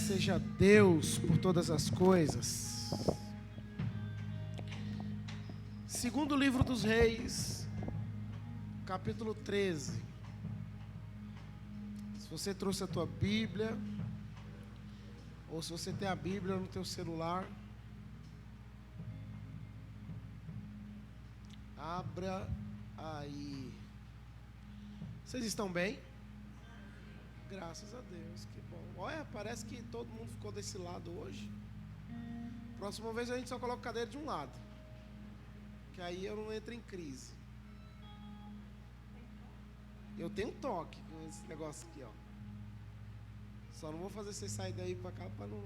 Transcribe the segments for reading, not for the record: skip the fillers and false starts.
seja Deus por todas as coisas. Segundo livro dos Reis, capítulo 13. Se você trouxe a tua Bíblia, ou se você tem a Bíblia no teu celular, abra aí. Vocês estão bem? Graças a Deus, que bom. Olha, parece que todo mundo ficou desse lado hoje. Próxima vez a gente só coloca a cadeira de um lado, que aí eu não entro em crise. Eu tenho toque com esse negócio aqui, ó. Só não vou fazer vocês saírem daí para cá para não...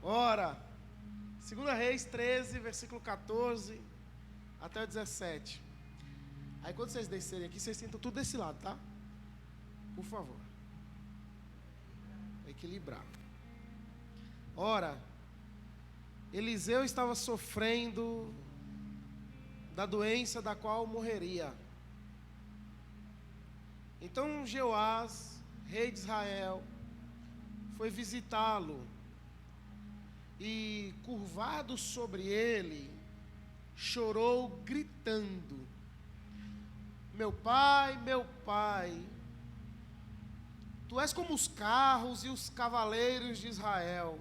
Ora, 2 Reis 13, versículo 14 até o 17. Aí quando vocês descerem aqui, vocês sentam tudo desse lado, tá? Por favor. Equilibrar. Ora, Eliseu estava sofrendo da doença da qual morreria. Então Jeoás, rei de Israel, foi visitá-lo e, curvado sobre ele, chorou gritando: meu pai, tu és como os carros e os cavaleiros de Israel.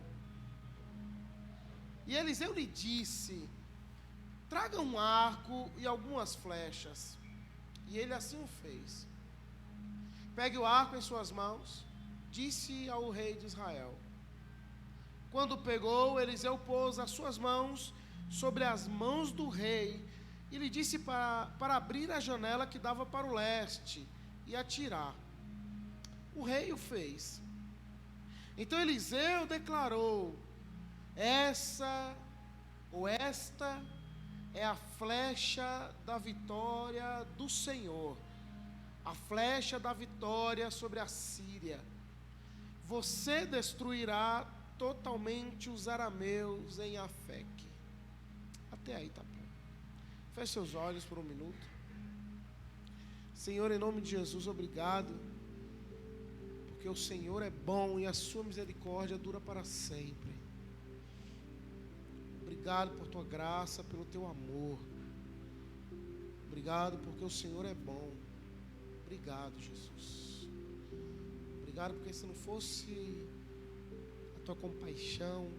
E Eliseu lhe disse: traga um arco e algumas flechas. E ele assim o fez. Pegue o arco em suas mãos, disse ao rei de Israel. Quando pegou, Eliseu pôs as suas mãos sobre as mãos do rei e lhe disse para abrir a janela que dava para o leste e atirar. O rei o fez. Então Eliseu declarou: esta é a flecha da vitória do Senhor, a flecha da vitória sobre a Síria. Você destruirá totalmente os arameus em Afeque. Até aí tá bom. Feche seus olhos por um minuto. Senhor, em nome de Jesus, obrigado, porque o Senhor é bom e a sua misericórdia dura para sempre. Obrigado por tua graça, pelo teu amor. Obrigado porque o Senhor é bom. Obrigado, Jesus. Obrigado porque se não fosse a tua compaixão,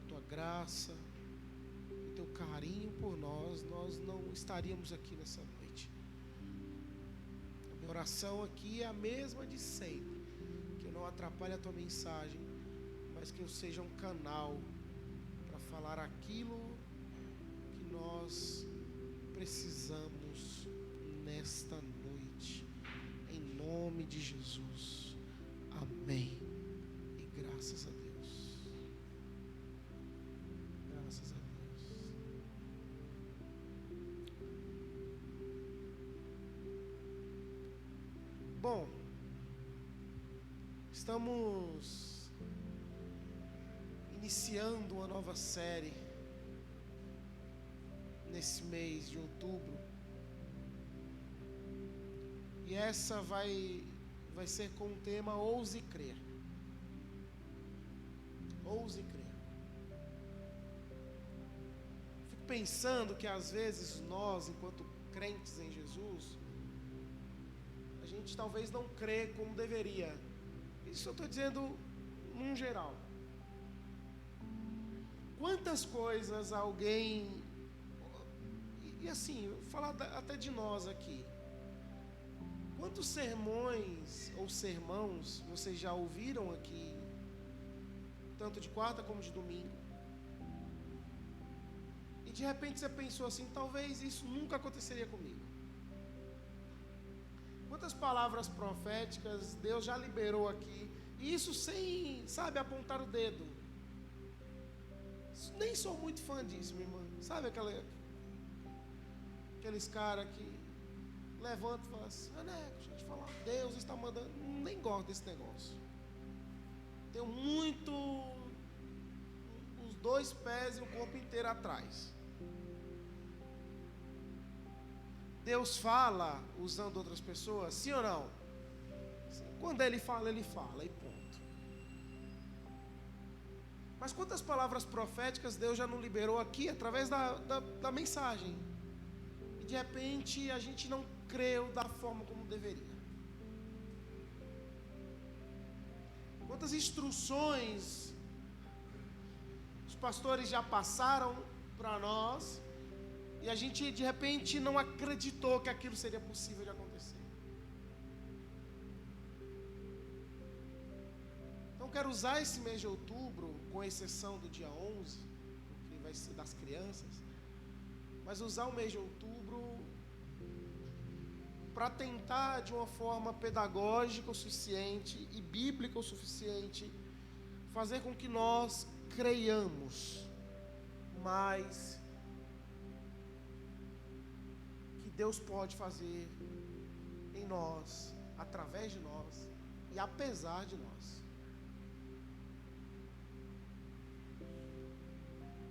a tua graça, o teu carinho por nós, nós não estaríamos aqui nessa noite. A minha oração aqui é a mesma de sempre, que eu não atrapalhe a tua mensagem, mas que eu seja um canal para falar aquilo que nós precisamos nesta noite, em nome de Jesus, amém, e graças a Deus, graças a Deus. Bom, estamos iniciando uma nova série nesse mês de outubro. E essa vai ser com o tema Ouse Crer. Ouse Crer. Fico pensando que às vezes nós, enquanto crentes em Jesus, a gente talvez não crê como deveria. Isso eu estou dizendo num geral. Quantas coisas alguém... E assim, vou falar até de nós aqui. Quantos sermões ou sermãos vocês já ouviram aqui, tanto de quarta como de domingo? E de repente você pensou assim: talvez isso nunca aconteceria comigo. Quantas palavras proféticas Deus já liberou aqui, e isso sem, sabe, apontar o dedo. Nem sou muito fã disso, minha irmã. Sabe aqueles caras que levanta e fala assim: deixa eu te falar, Deus está mandando. Nem gosto desse negócio. Tenho muito os dois pés e o corpo inteiro atrás. Deus fala usando outras pessoas, sim ou não? Quando Ele fala e ponto. Mas quantas palavras proféticas Deus já não liberou aqui através da mensagem? E de repente a gente não creu da forma como deveria. Quantas instruções os pastores já passaram para nós e a gente de repente não acreditou que aquilo seria possível de acontecer. Então quero usar esse mês de outubro, com exceção do dia 11, que vai ser das crianças, mas usar o mês de outubro para tentar de uma forma pedagógica o suficiente e bíblica o suficiente, fazer com que nós creiamos mais que Deus pode fazer em nós, através de nós e apesar de nós.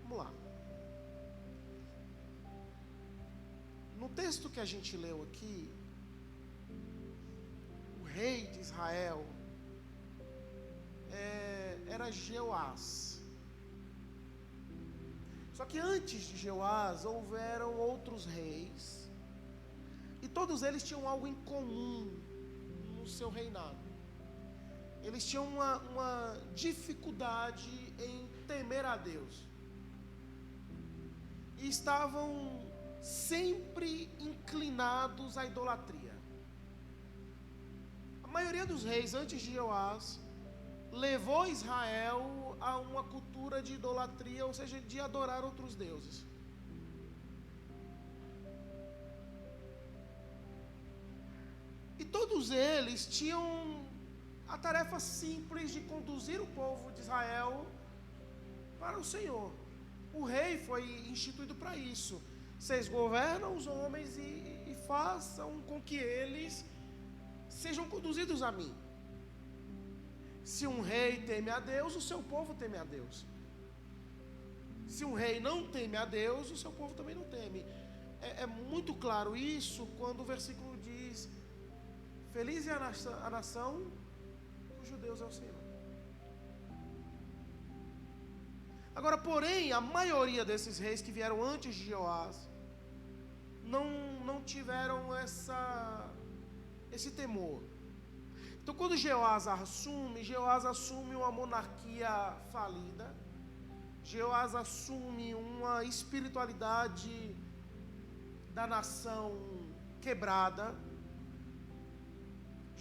Vamos lá. No texto que a gente leu aqui, o rei de Israel era Jeoás. Só que antes de Jeoás houveram outros reis, e todos eles tinham algo em comum no seu reinado. Eles tinham uma dificuldade em temer a Deus, e estavam sempre inclinados à idolatria. A maioria dos reis antes de Jeoás levou Israel a uma cultura de idolatria, ou seja, de adorar outros deuses. E todos eles tinham a tarefa simples de conduzir o povo de Israel para o Senhor. O rei foi instituído para isso. Vocês governam os homens e façam com que eles sejam conduzidos a mim. Se um rei teme a Deus, o seu povo teme a Deus. Se um rei não teme a Deus, o seu povo também não teme. É muito claro isso quando o versículo diz: feliz é a nação cujo Deus é o Senhor. Agora, porém, a maioria desses reis que vieram antes de Jeoás não tiveram esse temor. Então, quando Jeoás assume uma monarquia falida. Jeoás assume uma espiritualidade da nação quebrada.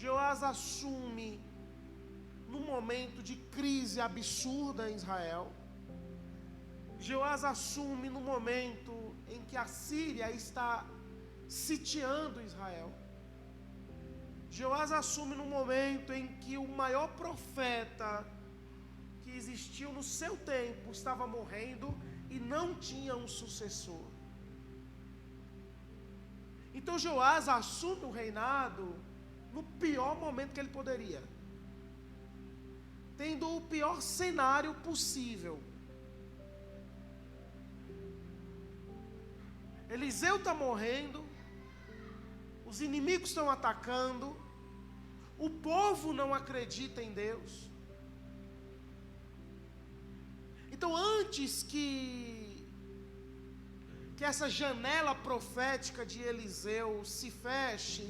Jeoás assume num momento de crise absurda em Israel. Jeoás assume no momento em que a Síria está sitiando Israel. Jeoás assume no momento em que o maior profeta que existiu no seu tempo estava morrendo e não tinha um sucessor. Então Jeoás assume o reinado no pior momento que ele poderia, tendo o pior cenário possível. Eliseu está morrendo, os inimigos estão atacando, o povo não acredita em Deus. Então, antes que essa janela profética de Eliseu se feche,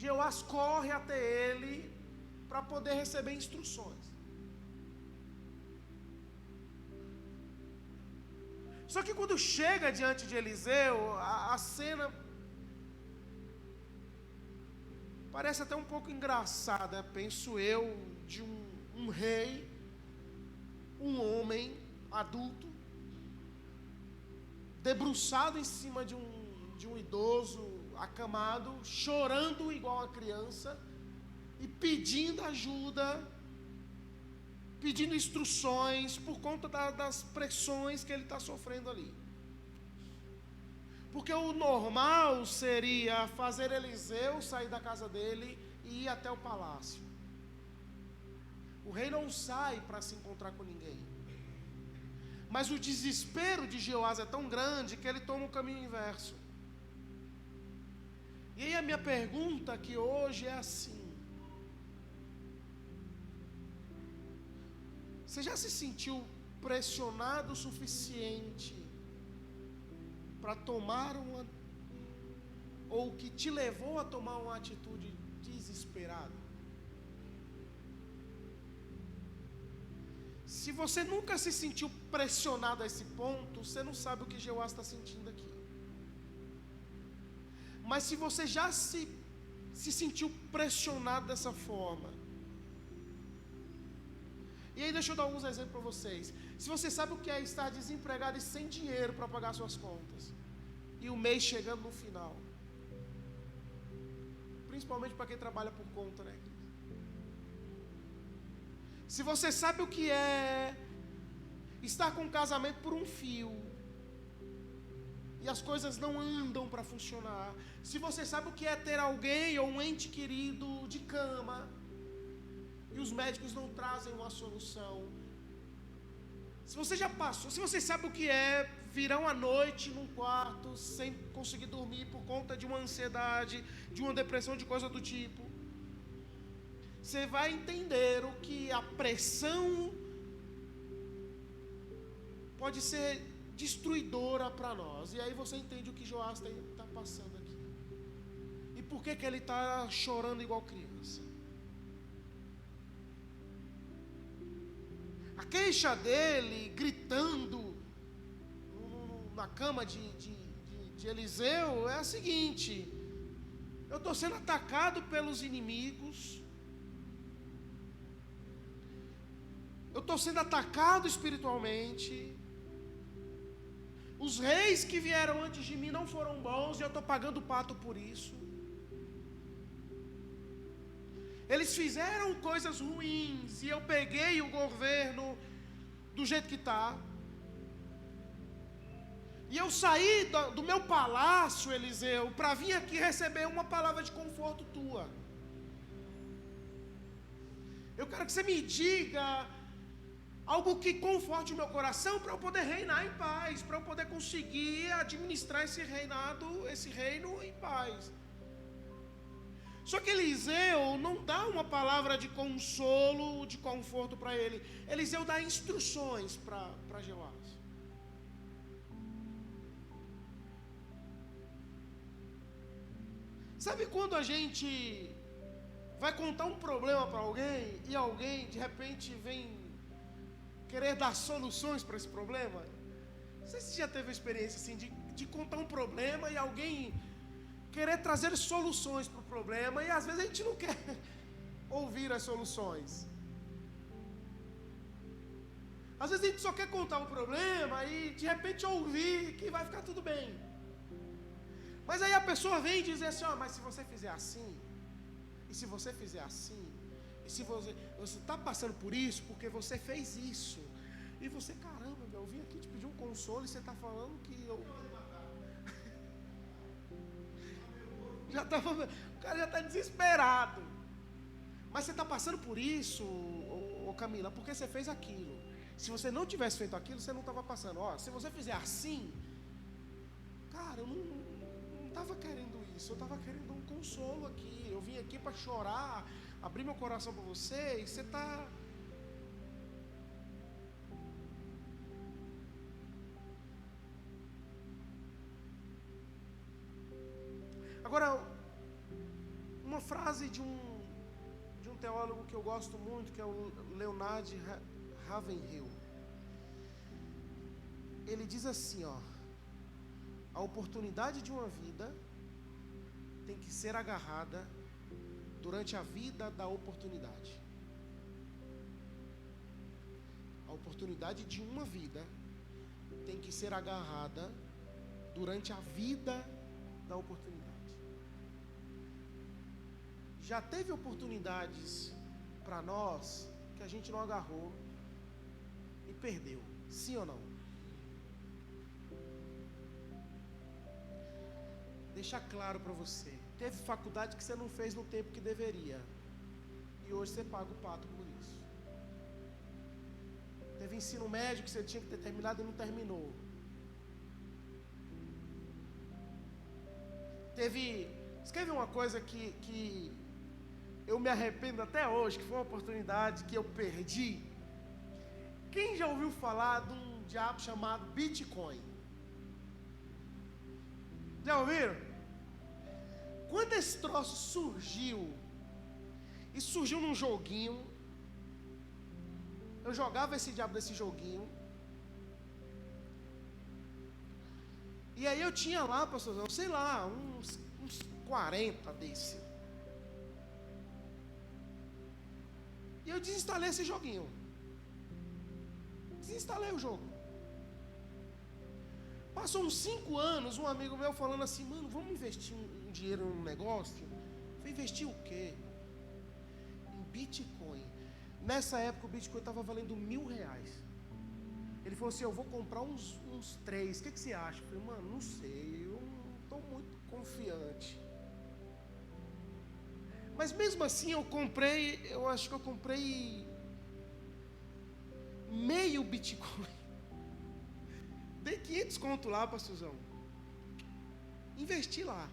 Jeoás corre até ele para poder receber instruções. Só que quando chega diante de Eliseu, a cena parece até um pouco engraçada, penso eu, de um rei, um homem adulto, debruçado em cima de um idoso acamado, chorando igual uma criança e pedindo ajuda, pedindo instruções por conta das pressões que ele está sofrendo ali. Porque o normal seria fazer Eliseu sair da casa dele e ir até o palácio. O rei não sai para se encontrar com ninguém. Mas o desespero de Jeoás é tão grande que ele toma o caminho inverso. E aí a minha pergunta aqui hoje é assim: você já se sentiu pressionado o suficiente para tomar ou que te levou a tomar uma atitude desesperada? Se você nunca se sentiu pressionado a esse ponto, você não sabe o que Jeoás está sentindo aqui. Mas se você já se sentiu pressionado dessa forma, e aí deixa eu dar alguns exemplos para vocês. Se você sabe o que é estar desempregado e sem dinheiro para pagar suas contas, e o mês chegando no final, principalmente para quem trabalha por conta, né? Se você sabe o que é estar com um casamento por um fio, e as coisas não andam para funcionar, se você sabe o que é ter alguém ou um ente querido de cama, e os médicos não trazem uma solução, se você já passou, se você sabe o que é virar uma noite num quarto sem conseguir dormir por conta de uma ansiedade, de uma depressão, de coisa do tipo, você vai entender o que a pressão pode ser destruidora para nós. E aí você entende o que Joás está passando aqui. E por que ele está chorando igual criança. A queixa dele, gritando na cama de Eliseu, é a seguinte: eu estou sendo atacado pelos inimigos, eu estou sendo atacado espiritualmente, os reis que vieram antes de mim não foram bons e eu estou pagando pato por isso. Eles fizeram coisas ruins e eu peguei o governo do jeito que está. E eu saí do meu palácio, Eliseu, para vir aqui receber uma palavra de conforto tua. Eu quero que você me diga algo que conforte o meu coração para eu poder reinar em paz, para eu poder conseguir administrar esse reino em paz. Só que Eliseu não dá uma palavra de consolo, de conforto para ele. Eliseu dá instruções para Joás. Sabe quando a gente vai contar um problema para alguém e alguém de repente vem querer dar soluções para esse problema? Não sei se você já teve uma experiência assim de contar um problema e alguém querer trazer soluções para o problema, e às vezes a gente não quer ouvir as soluções. Às vezes a gente só quer contar um problema e de repente ouvir que vai ficar tudo bem. Mas aí a pessoa vem e diz assim: mas se você fizer assim, e se você fizer assim, e se você está passando por isso porque você fez isso, e você, caramba, eu vim aqui te pedir um consolo e você está falando que eu... O cara já está desesperado. Mas você está passando por isso, Camila, porque você fez aquilo. Se você não tivesse feito aquilo, você não estava passando. Se você fizer assim, cara, eu não estava querendo isso. Eu estava querendo um consolo aqui. Eu vim aqui para chorar, abrir meu coração para você, e você está... Agora, uma frase de um teólogo que eu gosto muito, que é o Leonard Ravenhill. Ele diz assim, a oportunidade de uma vida tem que ser agarrada durante a vida da oportunidade. A oportunidade de uma vida tem que ser agarrada durante a vida da oportunidade. Já teve oportunidades para nós que a gente não agarrou e perdeu, sim ou não? Deixar claro para você, teve faculdade que você não fez no tempo que deveria, e hoje você paga o pato por isso. Teve ensino médio que você tinha que ter terminado e não terminou. Escreve uma coisa que eu me arrependo até hoje, que foi uma oportunidade que eu perdi, Quem já ouviu falar de um diabo chamado Bitcoin? Já ouviram? Quando esse troço surgiu, e surgiu num joguinho, eu jogava esse diabo desse joguinho, e aí eu tinha lá, pastorzão, sei lá, uns 40 desse. E eu desinstalei esse joguinho. Desinstalei o jogo. Passou uns 5 anos, um amigo meu falando assim, mano, vamos investir um dinheiro num negócio? Eu falei, investir o quê? Em Bitcoin. Nessa época o Bitcoin estava valendo R$1.000. Ele falou assim, eu vou comprar uns 3, o que você acha? Eu falei, mano, não sei, eu não estou muito confiante. Mas mesmo assim eu acho que eu comprei meio Bitcoin. Dei 500 conto lá, pastorzão. Investi lá.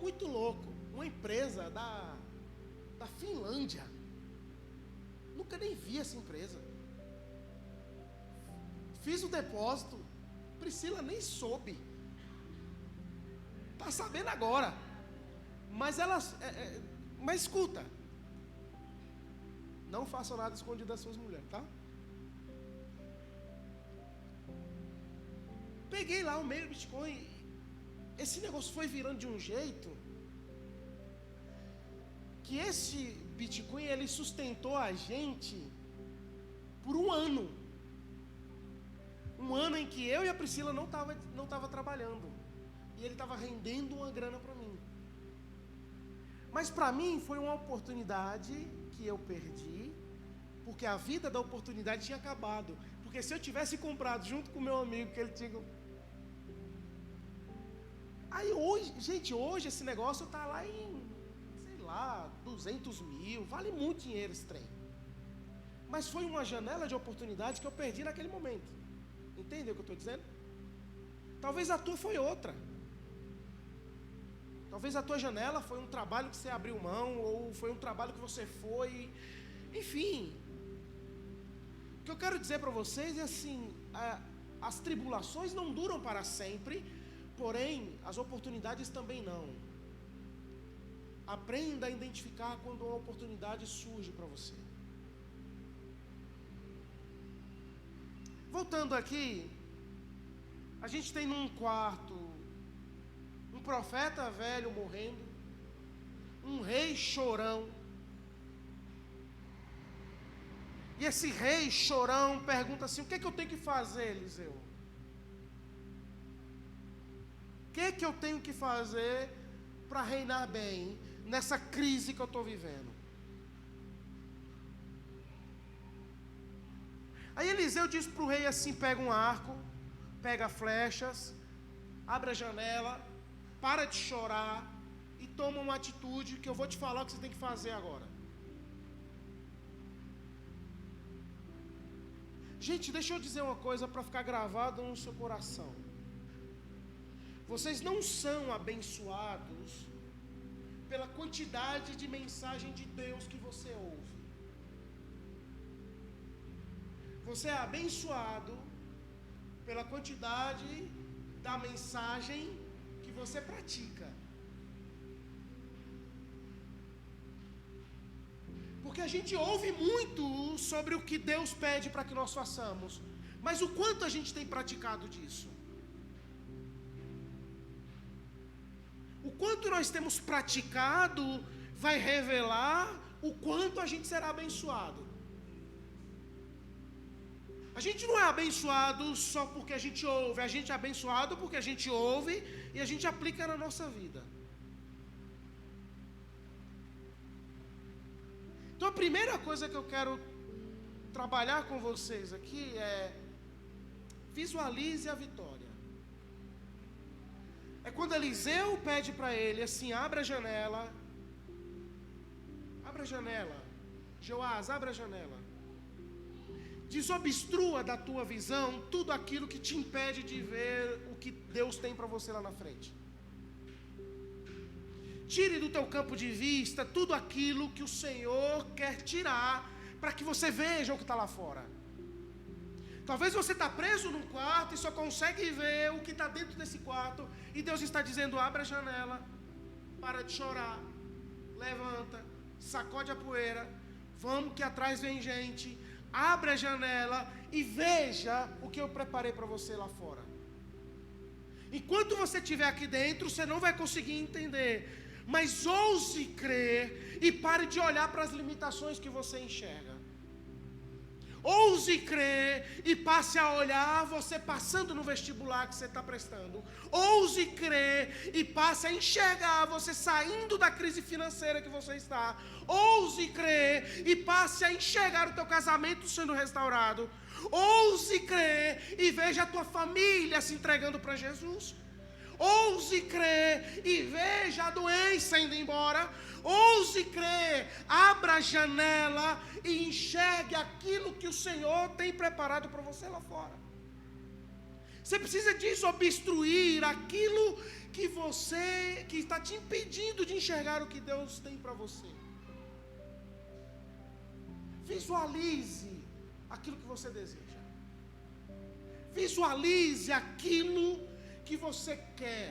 Muito louco. Uma empresa da Finlândia. Nunca nem vi essa empresa. Fiz o depósito. Priscila nem soube. Está sabendo agora. Mas mas escuta. Não façam nada escondido das suas mulheres, tá? Peguei lá o meio Bitcoin. Esse negócio foi virando de um jeito que esse Bitcoin ele sustentou a gente por um ano. Um ano em que eu e a Priscila não tava trabalhando. E ele estava rendendo uma grana para mim. Mas para mim foi uma oportunidade que eu perdi, porque a vida da oportunidade tinha acabado. Porque se eu tivesse comprado junto com o meu amigo, que ele tinha... Aí hoje esse negócio está lá em, sei lá, 200 mil, vale muito dinheiro esse trem. Mas foi uma janela de oportunidade que eu perdi naquele momento. Entendeu o que eu estou dizendo? Talvez a tua foi outra. Talvez a tua janela foi um trabalho que você abriu mão, ou foi um trabalho que você foi, enfim. O que eu quero dizer para vocês é assim, as tribulações não duram para sempre, porém, as oportunidades também não. Aprenda a identificar quando uma oportunidade surge para você. Voltando aqui, a gente tem num quarto um profeta velho morrendo, um rei chorão. E esse rei chorão pergunta assim, o que é que eu tenho que fazer, Eliseu? O que é que eu tenho que fazer para reinar bem nessa crise que eu estou vivendo? Aí Eliseu diz para o rei assim, pega um arco, pega flechas, abre a janela, para de chorar e toma uma atitude que eu vou te falar o que você tem que fazer agora. Gente, deixa eu dizer uma coisa para ficar gravado no seu coração. Vocês não são abençoados pela quantidade de mensagem de Deus que você ouve. Você é abençoado pela quantidade da mensagem que você pratica. Porque a gente ouve muito sobre o que Deus pede para que nós façamos, mas o quanto a gente tem praticado disso? O quanto nós temos praticado vai revelar o quanto a gente será abençoado. A gente não é abençoado só porque a gente ouve, a gente é abençoado porque a gente ouve e a gente aplica na nossa vida. Então a primeira coisa que eu quero trabalhar com vocês aqui é visualize a vitória. É quando Eliseu pede para ele assim, abra a janela, Joás, abra a janela. Desobstrua da tua visão tudo aquilo que te impede de ver o que Deus tem para você lá na frente. Tire do teu campo de vista tudo aquilo que o Senhor quer tirar para que você veja o que está lá fora. Talvez você está preso num quarto e só consegue ver o que está dentro desse quarto, e Deus está dizendo: abre a janela, para de chorar, levanta, sacode a poeira, vamos que atrás vem gente, abre a janela e veja o que eu preparei para você lá fora. Enquanto você estiver aqui dentro, você não vai conseguir entender, mas ouse crer e pare de olhar para as limitações que você enxerga. Ouse crer e passe a olhar você passando no vestibular que você está prestando. Ouse crer e passe a enxergar você saindo da crise financeira que você está. Ouse crer e passe a enxergar o teu casamento sendo restaurado. Ouse crer e veja a tua família se entregando para Jesus. Ouse crer e veja a doença indo embora. Ouse crer, abra a janela e enxergue aquilo que o Senhor tem preparado para você lá fora. Você precisa desobstruir aquilo que está te impedindo de enxergar o que Deus tem para você. Visualize aquilo que você deseja. Visualize aquilo que você quer.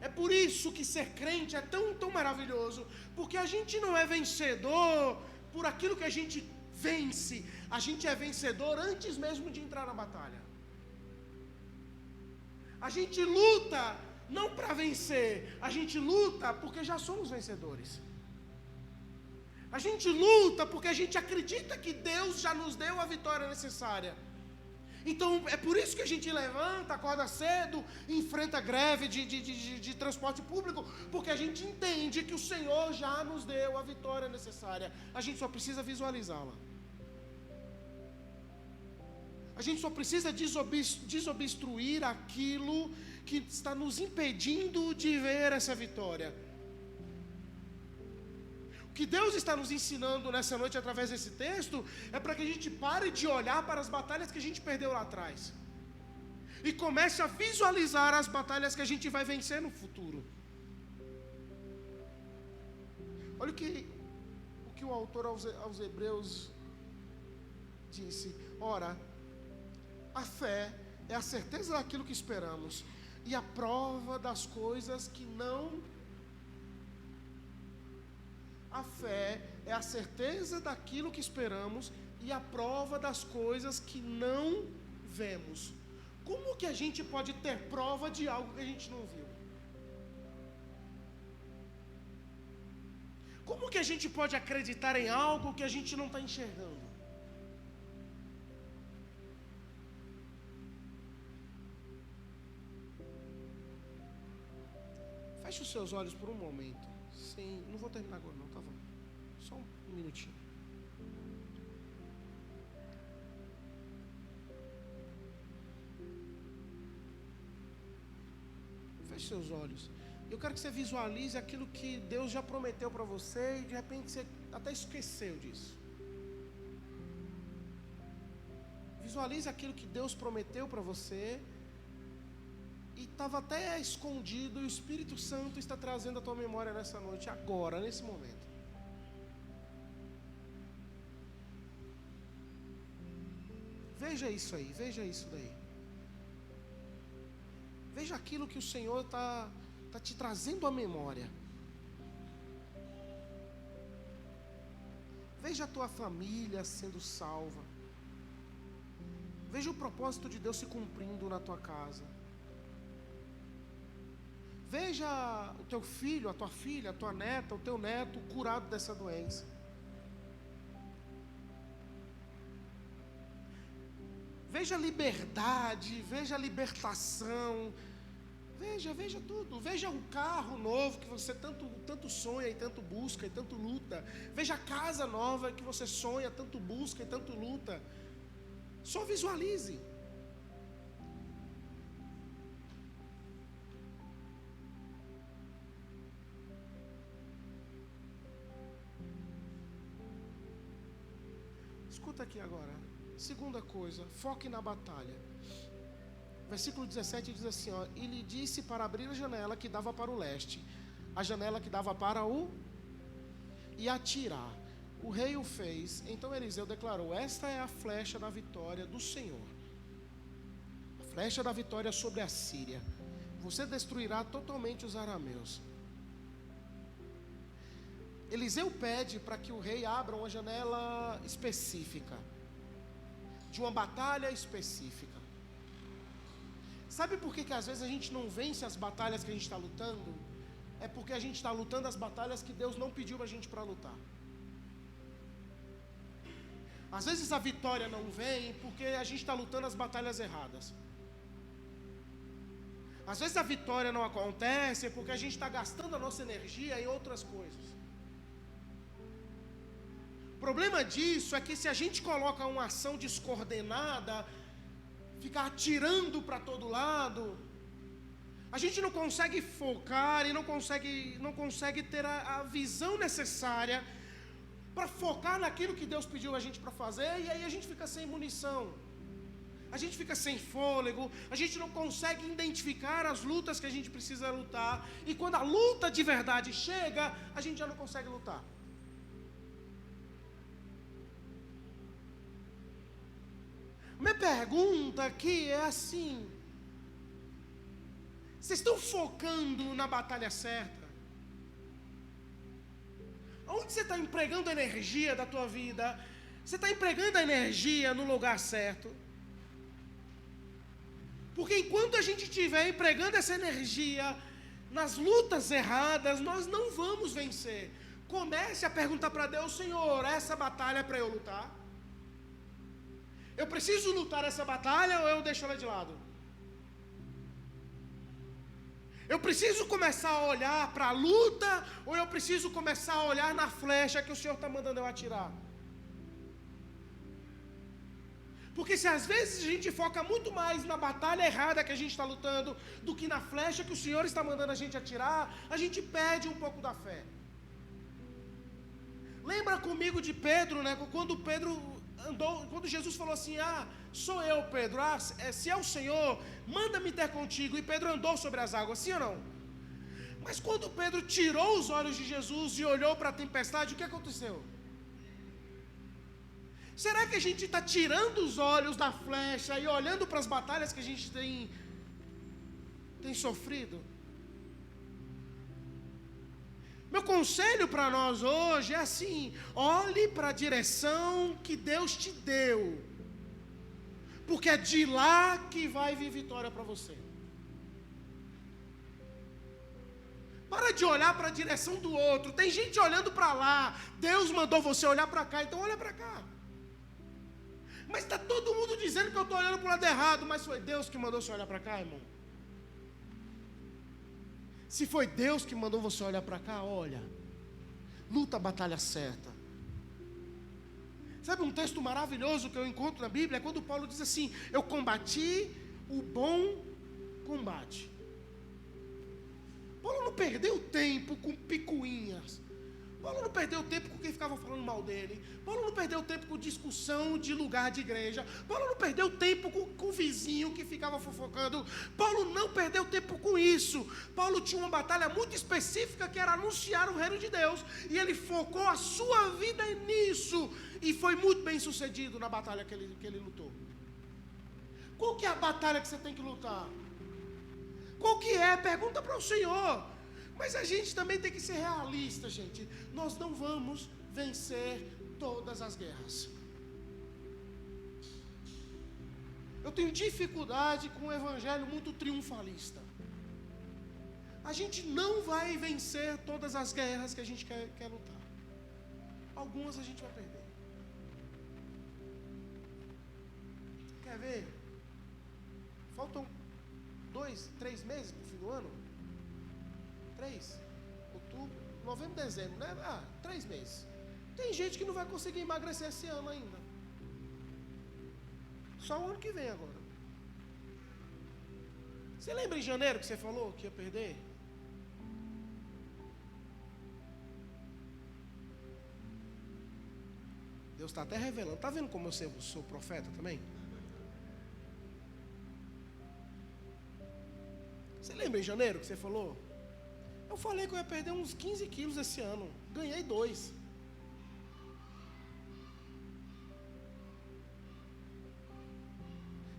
É por isso que ser crente é tão maravilhoso, porque a gente não é vencedor por aquilo que a gente vence, a gente é vencedor antes mesmo de entrar na batalha. A gente luta não para vencer, a gente luta porque já somos vencedores. A gente luta porque a gente acredita que Deus já nos deu a vitória necessária. Então é por isso que a gente levanta, acorda cedo, enfrenta greve de transporte público, porque a gente entende que o Senhor já nos deu a vitória necessária. A gente só precisa visualizá-la. A gente só precisa desobstruir aquilo que está nos impedindo de ver essa vitória. O que Deus está nos ensinando nessa noite através desse texto é para que a gente pare de olhar para as batalhas que a gente perdeu lá atrás e comece a visualizar as batalhas que a gente vai vencer no futuro. Olha o que o autor aos Hebreus disse: ora, a fé é a certeza daquilo que esperamos e a prova das coisas que não. A fé é a certeza daquilo que esperamos e a prova das coisas que não vemos. Como que a gente pode ter prova de algo que a gente não viu? Como que a gente pode acreditar em algo que a gente não está enxergando? Feche os seus olhos por um momento. Sim, não vou terminar agora não, tá bom. Só um minutinho. Feche seus olhos. Eu quero que você visualize aquilo que Deus já prometeu para você e de repente você até esqueceu disso. Visualize aquilo que Deus prometeu para você e estava até escondido, e o Espírito Santo está trazendo a tua memória nessa noite, agora, nesse momento. Veja isso aí, veja isso daí. Veja aquilo que o Senhor está te trazendo à memória. Veja a tua família sendo salva. Veja o propósito de Deus se cumprindo na tua casa. Veja o teu filho, a tua filha, a tua neta, o teu neto curado dessa doença. Veja a liberdade, veja a libertação. Veja tudo. Veja um carro novo que você tanto sonha e tanto busca e tanto luta. Veja a casa nova que você sonha, tanto busca e tanto luta. Só visualize. Escuta aqui agora. Segunda coisa, foque na batalha. Versículo 17 diz assim, ó: e lhe disse para abrir a janela que dava para o leste, a janela que dava para o... e atirar. o rei o fez. Então Eliseu declarou: esta é a flecha da vitória do Senhor, a flecha da vitória sobre a Síria. Você destruirá totalmente os arameus. Eliseu pede para que o rei abra uma janela específica, de uma batalha específica. Sabe por que às vezes a gente não vence as batalhas que a gente está lutando? É porque a gente está lutando as batalhas que Deus não pediu a gente para lutar. Às vezes a vitória não vem porque a gente está lutando as batalhas erradas. Às vezes a vitória não acontece porque a gente está gastando a nossa energia em outras coisas. O problema disso é que se a gente coloca uma ação descoordenada, ficar atirando para todo lado, a gente não consegue focar e não consegue ter a visão necessária para focar naquilo que Deus pediu a gente para fazer, e aí a gente fica sem munição, a gente fica sem fôlego, a gente não consegue identificar as lutas que a gente precisa lutar, e quando a luta de verdade chega, a gente já não consegue lutar. Minha pergunta aqui é assim: vocês estão focando na batalha certa? Onde você está empregando a energia da tua vida? Você está empregando a energia no lugar certo? Porque enquanto a gente estiver empregando essa energia nas lutas erradas, nós não vamos vencer. Comece a perguntar para Deus: Senhor, essa batalha é para eu lutar? Eu preciso lutar essa batalha ou eu deixo ela de lado? Eu preciso começar a olhar para a luta ou eu preciso começar a olhar na flecha que o Senhor está mandando eu atirar? Porque se às vezes a gente foca muito mais na batalha errada que a gente está lutando do que na flecha que o Senhor está mandando a gente atirar, a gente perde um pouco da fé. Lembra comigo de Pedro, né? Quando Jesus falou assim: sou eu, Pedro, se é o Senhor, manda-me ter contigo. E Pedro andou sobre as águas, sim ou não? Mas quando Pedro tirou os olhos de Jesus e olhou para a tempestade, o que aconteceu? Será que a gente está tirando os olhos da flecha e olhando para as batalhas que a gente tem sofrido? Meu conselho para nós hoje é assim: olhe para a direção que Deus te deu, porque é de lá que vai vir vitória para você. Para de olhar para a direção do outro. Tem gente olhando para lá. Deus mandou você olhar para cá, então olha para cá. Mas está todo mundo dizendo que eu estou olhando para o lado errado, mas foi Deus que mandou você olhar para cá, irmão? Se foi Deus que mandou você olhar para cá, olha, luta a batalha certa. Sabe um texto maravilhoso que eu encontro na Bíblia? É quando Paulo diz assim: eu combati o bom combate. Paulo não perdeu tempo com picuinhas. Paulo não perdeu tempo com quem ficava falando mal dele. Paulo não perdeu tempo com discussão de lugar de igreja. Paulo não perdeu tempo com o vizinho que ficava fofocando. Paulo não perdeu tempo com isso. Paulo tinha uma batalha muito específica que era anunciar o reino de Deus. E ele focou a sua vida nisso. E foi muito bem sucedido na batalha que ele lutou. Qual que é a batalha que você tem que lutar? Qual que é? Pergunta para o Senhor. Mas a gente também tem que ser realista, gente. Nós não vamos vencer todas as guerras. Eu tenho dificuldade com um evangelho muito triunfalista. A gente não vai vencer todas as guerras que a gente quer lutar. Algumas a gente vai perder. Quer ver? Faltam 2, 3 meses para o fim do ano. 3, outubro, novembro, dezembro, né? 3 meses. Tem gente que não vai conseguir emagrecer esse ano ainda. Só o ano que vem agora. Você lembra em janeiro que você falou que ia perder? Deus está até revelando. Está vendo como eu sou profeta também? Você lembra em janeiro que você falou? Eu falei que eu ia perder uns 15 quilos esse ano. Ganhei 2.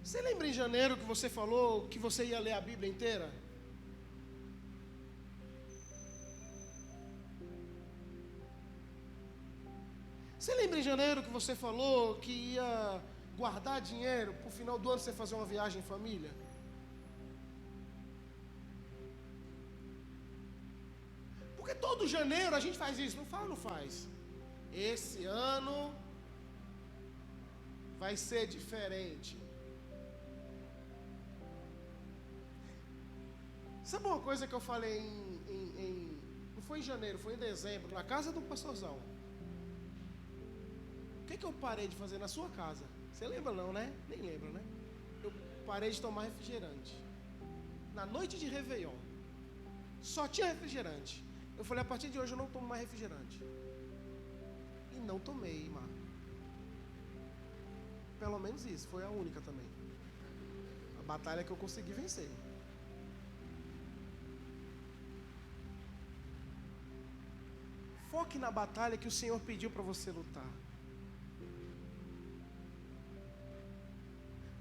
Você lembra em janeiro que você falou que você ia ler a Bíblia inteira? Você lembra em janeiro que você falou que ia guardar dinheiro para o final do ano você fazer uma viagem em família? Porque todo janeiro a gente faz isso, não faz ou não faz? Esse ano vai ser diferente. Sabe uma coisa que eu falei não foi em janeiro, foi em dezembro, na casa do pastorzão. O que eu parei de fazer na sua casa? Você lembra não, né? Nem lembra, né? Eu parei de tomar refrigerante. Na noite de Réveillon, só tinha refrigerante. Eu falei, a partir de hoje eu não tomo mais refrigerante. E não tomei, Mar. Pelo menos isso, foi a única também. A batalha que eu consegui vencer. Foque na batalha que o Senhor pediu para você lutar.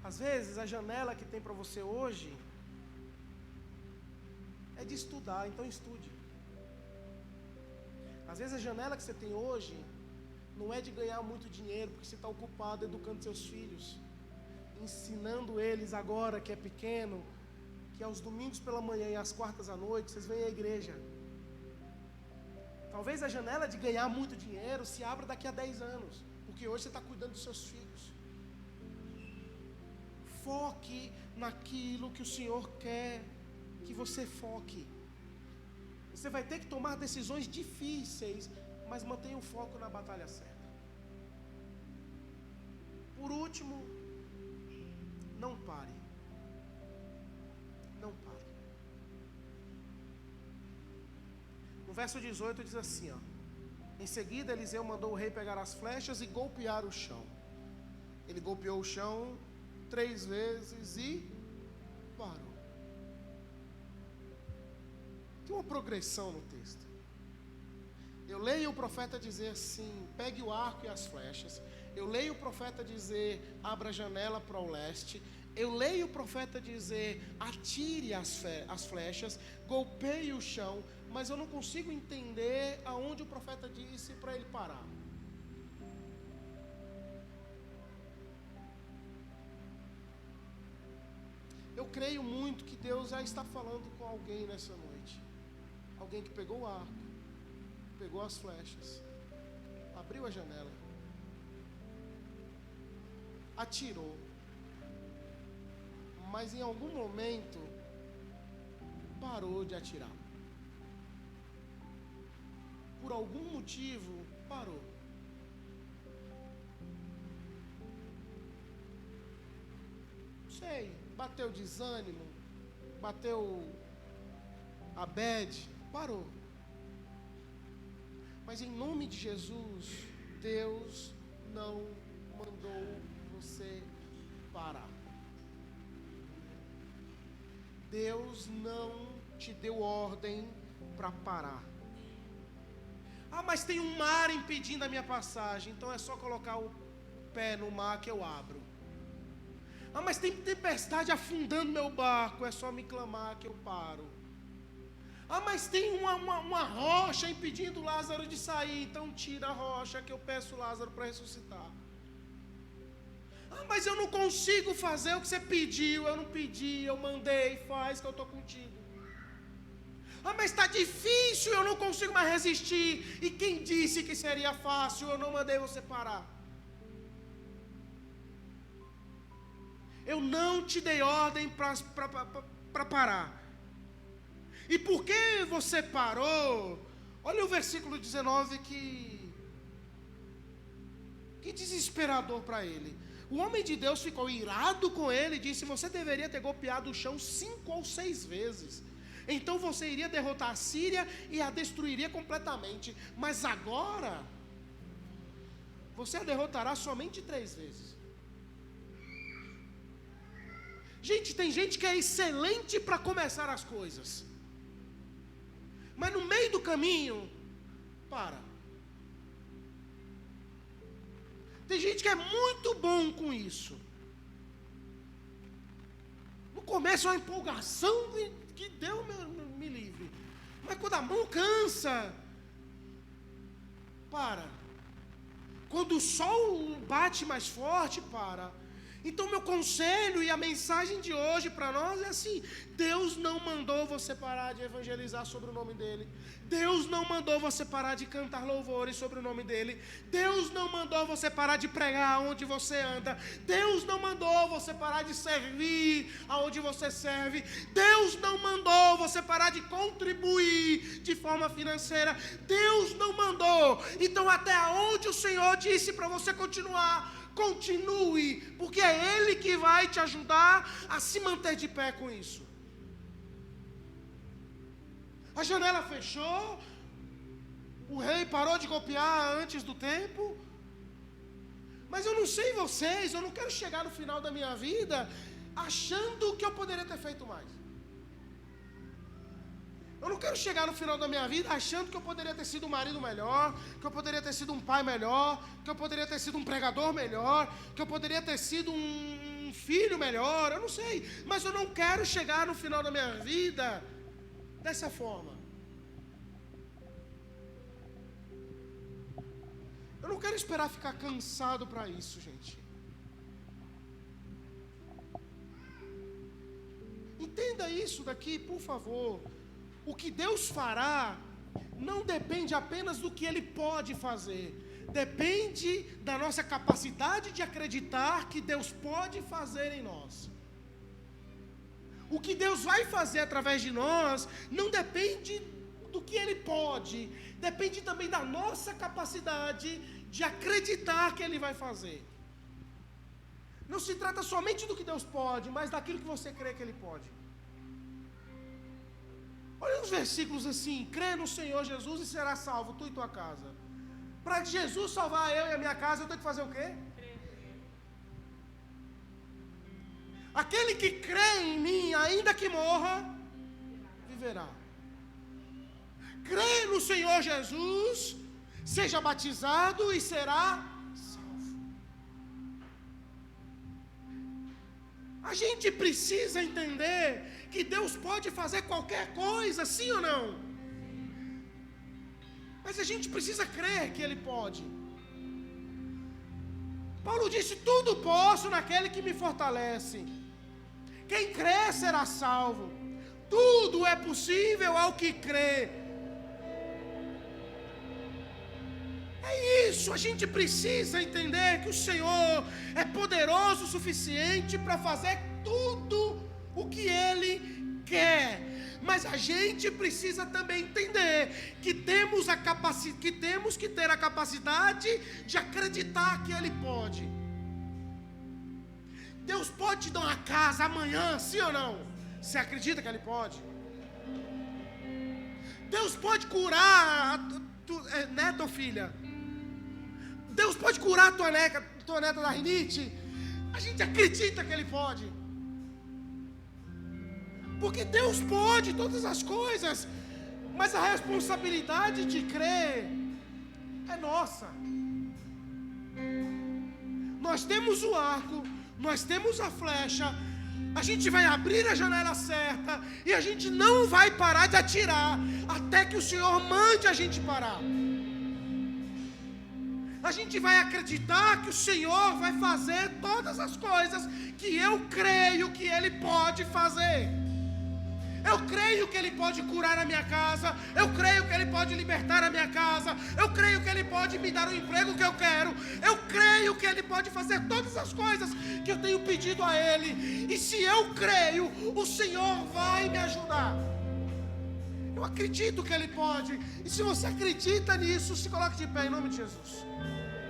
Às vezes a janela que tem para você hoje é de estudar, então estude. Às vezes a janela que você tem hoje não é de ganhar muito dinheiro, porque você está ocupado educando seus filhos, ensinando eles agora que é pequeno, que aos domingos pela manhã e às quartas à noite vocês vêm à igreja. Talvez a janela de ganhar muito dinheiro se abra daqui a 10 anos, porque hoje você está cuidando dos seus filhos. Foque naquilo que o Senhor quer que você foque. Você vai ter que tomar decisões difíceis, mas mantenha o foco na batalha certa. Por último, não pare. Não pare. No verso 18 diz assim, ó: em seguida Eliseu mandou o rei pegar as flechas e golpear o chão. Ele golpeou o chão 3 vezes e parou. Tem uma progressão no texto. Eu leio o profeta dizer assim: pegue o arco e as flechas. Eu leio o profeta dizer: abra a janela para o leste. Eu leio o profeta dizer: atire as flechas, golpeie o chão. Mas eu não consigo entender aonde o profeta disse para ele parar. Eu creio muito que Deus já está falando com alguém nessa noite. Alguém que pegou o arco, pegou as flechas, abriu a janela, atirou, mas em algum momento parou de atirar. Por algum motivo parou. Não sei, bateu desânimo, bateu a bad, parou. Mas em nome de Jesus, Deus não mandou você parar. Deus não te deu ordem para parar. Ah, mas tem um mar impedindo a minha passagem, então é só colocar o pé no mar que eu abro. Ah, mas tem tempestade afundando meu barco, é só me clamar que eu paro. Ah, mas tem uma rocha impedindo Lázaro de sair, então tira a rocha que eu peço Lázaro para ressuscitar. Ah, mas eu não consigo fazer o que você pediu, eu não pedi, eu mandei, faz que eu estou contigo. Ah, mas está difícil, eu não consigo mais resistir. E quem disse que seria fácil? Eu não mandei você parar. Eu não te dei ordem para parar. E por que você parou? Olha o versículo 19 que desesperador para ele. O homem de Deus ficou irado com ele e disse: você deveria ter golpeado o chão 5 ou 6 vezes. Então você iria derrotar a Síria e a destruiria completamente. Mas agora, você a derrotará somente 3 vezes. Gente, tem gente que é excelente para começar as coisas, mas no meio do caminho, para. Tem gente que é muito bom com isso, começa uma empolgação que Deus me livre. Mas quando a mão cansa, para. Quando o sol bate mais forte, para. Então meu conselho e a mensagem de hoje para nós é assim: Deus não mandou você parar de evangelizar sobre o nome dEle. Deus não mandou você parar de cantar louvores sobre o nome dEle. Deus não mandou você parar de pregar onde você anda. Deus não mandou você parar de servir aonde você serve. Deus não mandou você parar de contribuir de forma financeira. Deus não mandou. Então até onde o Senhor disse para você continuar, continue, porque é Ele que vai te ajudar a se manter de pé com isso. A janela fechou, o rei parou de copiar antes do tempo, mas eu não sei vocês, eu não quero chegar no final da minha vida achando que eu poderia ter feito mais. Eu não quero chegar no final da minha vida achando que eu poderia ter sido um marido melhor, que eu poderia ter sido um pai melhor, que eu poderia ter sido um pregador melhor, que eu poderia ter sido um filho melhor, eu não sei. Mas eu não quero chegar no final da minha vida dessa forma. Eu não quero esperar ficar cansado para isso, gente. Entenda isso daqui, por favor. O que Deus fará não depende apenas do que Ele pode fazer. Depende da nossa capacidade de acreditar que Deus pode fazer em nós. O que Deus vai fazer através de nós não depende do que Ele pode. Depende também da nossa capacidade de acreditar que Ele vai fazer. Não se trata somente do que Deus pode, mas daquilo que você crê que Ele pode. Olha os versículos assim: crê no Senhor Jesus e será salvo, tu e tua casa. Para Jesus salvar eu e a minha casa, eu tenho que fazer o quê? Aquele que crê em mim, ainda que morra, viverá. Crê no Senhor Jesus, seja batizado e será salvo. A gente precisa entender que Deus pode fazer qualquer coisa, sim ou não? Mas a gente precisa crer que Ele pode. Paulo disse: tudo posso naquele que me fortalece. Quem crê será salvo. Tudo é possível ao que crê. É isso, a gente precisa entender que o Senhor é poderoso o suficiente para fazer tudo o que Ele quer. Mas a gente precisa também entender que temos que ter a capacidade de acreditar que Ele pode. Deus pode te dar uma casa amanhã, sim ou não? Você acredita que Ele pode? Deus pode curar neta ou filha? Deus pode curar a tua neta da rinite? A gente acredita que Ele pode. Porque Deus pode todas as coisas, mas a responsabilidade de crer é nossa. Nós temos o arco, nós temos a flecha, a gente vai abrir a janela certa e a gente não vai parar de atirar até que o Senhor mande a gente parar. A gente vai acreditar que o Senhor vai fazer todas as coisas que eu creio que Ele pode fazer. Eu creio que Ele pode curar a minha casa. Eu creio que Ele pode libertar a minha casa. Eu creio que Ele pode me dar o emprego que eu quero. Eu creio que Ele pode fazer todas as coisas que eu tenho pedido a Ele. E se eu creio, o Senhor vai me ajudar. Eu acredito que Ele pode. E se você acredita nisso, se coloque de pé em nome de Jesus.